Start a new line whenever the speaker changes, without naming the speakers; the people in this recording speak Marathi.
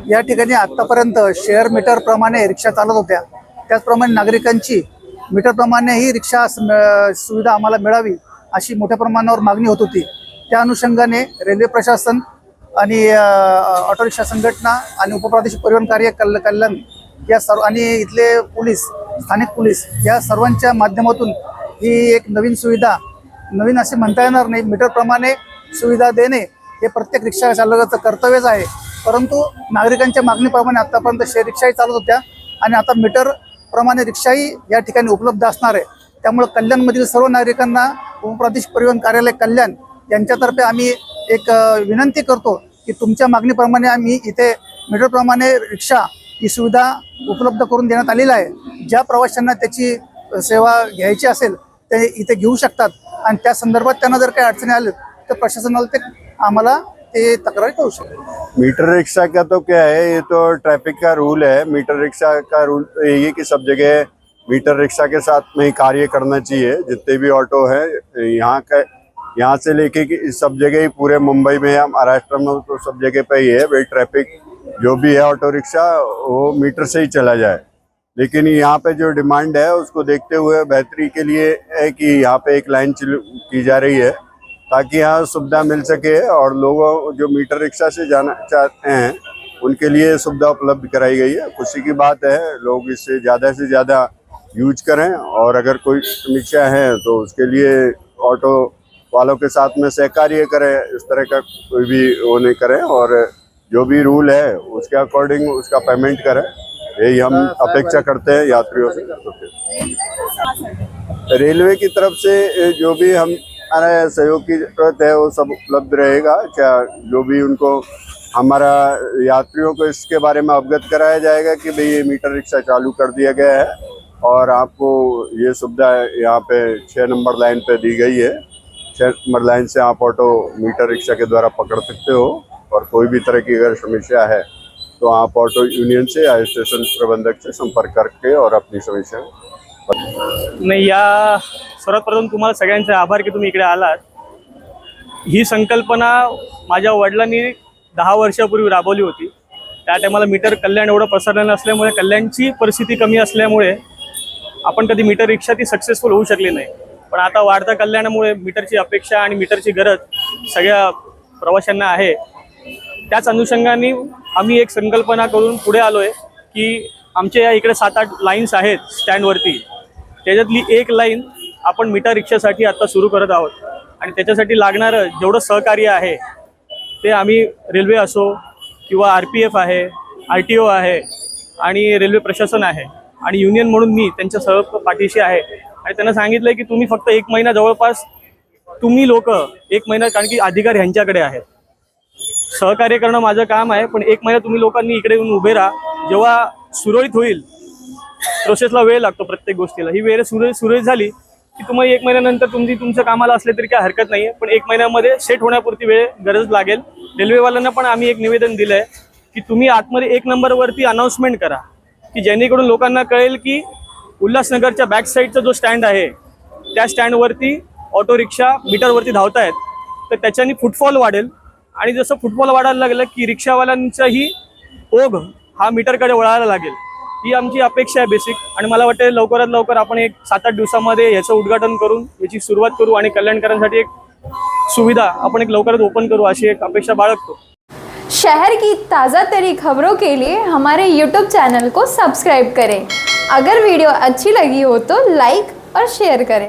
या ठिकाणी आतापर्यंत शेअर मीटर प्रमाणे रिक्षा चालत होत्या, त्याचप्रमाणे नागरिकांची मीटर प्रमाणे ही रिक्षा सुविधा आम्हाला मिळावी अशी मोठ्या प्रमाणावर मागणी होत होती। त्या अनुषंगाने रेल्वे प्रशासन आणि ऑटो रिक्षा संघटना आणि उपप्रादेशिक परिवहन कार्य कल्याण या सर्व आणि इथले पोलीस, स्थानिक पोलीस या सर्वांच्या माध्यमातून ही एक नवीन सुविधा, नवीन असे म्हणता येणार नाही, मीटर प्रमाणे सुविधा देणे हे प्रत्येक रिक्षा चालकाचं कर्तव्यच आहे। परंतु नागरिकांच्या मागणीप्रमाणे आतापर्यंत शेअर रिक्षाही चालत होत्या आणि आता मीटर प्रमाणे रिक्षाही या ठिकाणी उपलब्ध असणार आहे। त्यामुळे कल्याणमधील सर्व नागरिकांना उपप्रादेशिक परिवहन कार्यालय कल्याण यांच्यातर्फे आम्ही एक विनंती करतो की तुमच्या मागणीप्रमाणे आम्ही इथे मीटर प्रमाणे रिक्षा ही सुविधा उपलब्ध करून देण्यात आलेली आहे। ज्या प्रवाशांना त्याची सेवा घ्यायची असेल ते इथे घेऊ शकतात आणि त्या संदर्भात त्यांना जर काही अडचणी आल्या तर प्रशासनाला ते आम्हाला ते तक्रार करू शकतात।
मीटर रिक्शा का तो क्या है, ये तो ट्रैफिक का रूल है। मीटर रिक्शा का रूल यही है कि सब जगह मीटर रिक्शा के साथ में ही कार्य करना चाहिए। जितने भी ऑटो है यहाँ से लेके कि सब जगह ही पूरे मुंबई में या महाराष्ट्र में तो सब जगह पे ही है भाई, ट्रैफिक जो भी है ऑटो रिक्शा वो मीटर से ही चला जाए। लेकिन यहाँ पे जो डिमांड है उसको देखते हुए बेहतरी के लिए है कि यहाँ पे एक लाइन की जा रही है ताकि यहाँ सुविधा मिल सके और लोगों जो मीटर रिक्शा से जाना चाहते हैं उनके लिए सुविधा उपलब्ध कराई गई है। खुशी की बात है, लोग इससे ज़्यादा यूज करें और अगर कोई समस्या है तो उसके लिए ऑटो वालों के साथ में सहकार्य करें। इस तरह का कोई भी वो नहीं करें और जो भी रूल है उसके अकॉर्डिंग उसका पेमेंट करें, यही हम अपेक्षा करते हैं यात्रियों से। रेलवे की तरफ से जो भी हमारा सहयोग की जरूरत है वो सब उपलब्ध रहेगा। क्या जो भी उनको हमारा यात्रियों को इसके बारे में अवगत कराया जाएगा कि भाई ये मीटर रिक्शा चालू कर दिया गया है और आपको ये सुविधा यहाँ पे 6 नंबर लाइन पे दी गई है। 6 नंबर लाइन से आप ऑटो मीटर रिक्शा के द्वारा पकड़ सकते हो और कोई भी तरह की अगर समस्या है तो आप ऑटो यूनियन से या स्टेशन प्रबंधक से संपर्क करके और अपनी समस्या
नाही। या सर्वात प्रथम तुम्हाला सगळ्यांचे आभार की तुम्ही इकडे आलात। ही संकल्पना माझ्या वडिलांनी 10 वर्षापूर्वी राबवली होती। त्या टायमाला मीटर कल्याण एवढं पसरलेलं नसल्यामुळे, कल्याणची परिस्थिती कमी असल्यामुळे आपण कधी मीटर रिक्षा ती सक्सेसफुल होऊ शकली नाही। पण आता वाढत्या कल्याणामुळे मीटरची अपेक्षा आणि मीटरची गरज सगळ्या प्रवाशांना आहे। त्याच अनुषंगाने आम्ही एक संकल्पना करून पुढे आलोय की आमच्या या इकडे 7-8 लाईन्स आहेत स्टँडवरती, त्याच्यातली एक लाईन आपण मीटर रिक्षासाठी आता सुरू करत आहोत आणि त्याच्यासाठी लागणारं जेवढं सहकार्य आहे ते आम्ही रेल्वे असो किंवा RPF आहे, RTO आहे आणि रेल्वे प्रशासन आहे आणि युनियन म्हणून मी त्यांच्या सर्व पाठीशी आहे आणि त्यांना सांगितलंय की तुम्ही फक्त 1 महिना जवळपास तुम्ही लोक 1 महिना, कारण की अधिकार ह्यांच्याकडे आहेत, सहकार्य करणं माझं काम आहे, पण 1 महिना तुम्ही लोकांनी इकडे येऊन उभे राहा। जेव्हा सुरळीत होईल, प्रोसेसला वेळ लागतो प्रत्येक गोष्टीला, ही वेळ सुरळीत झाली की तुम्ही 1 महिन्यानंतर तुमचं कामाला असले तरी काय हरकत नाही आहे, पण 1 महिन्यामध्ये सेट होण्यापुरती वेळ गरज लागेल। रेल्वेवाल्यांना पण आम्ही एक निवेदन दिलं आहे की तुम्ही आतमध्ये 1 नंबरवरती अनाउन्समेंट करा की जेणेकरून लोकांना कळेल की उल्हासनगरच्या बॅक साईडचा जो स्टँड आहे त्या स्टँडवरती ऑटो रिक्षा मीटरवरती धावत आहेत, तर त्याच्याने फुटफॉल वाढेल आणि जसं फुटफॉल वाढायला लागलं की रिक्षावाल्यांचाही ओघ हा मीटरकडे वळायला लागेल। ही आमची अपेक्षा आहे बेसिक आणि मला वाटतं लवकरात लवकर आपण एक 7-8 दिवसामध्ये याचं उद्घाटन करून याची सुरुवात करू आणि कल्याणकरांसाठी एक सुविधा आपण एक लवकरच ओपन करू अशी एक अपेक्षा बाळगतो।
शहर की ताज़ा तरी खबरों के लिए हमारे YouTube चैनल को सब्सक्राइब करें। अगर वीडियो अच्छी लगी हो तो लाइक और शेयर करें।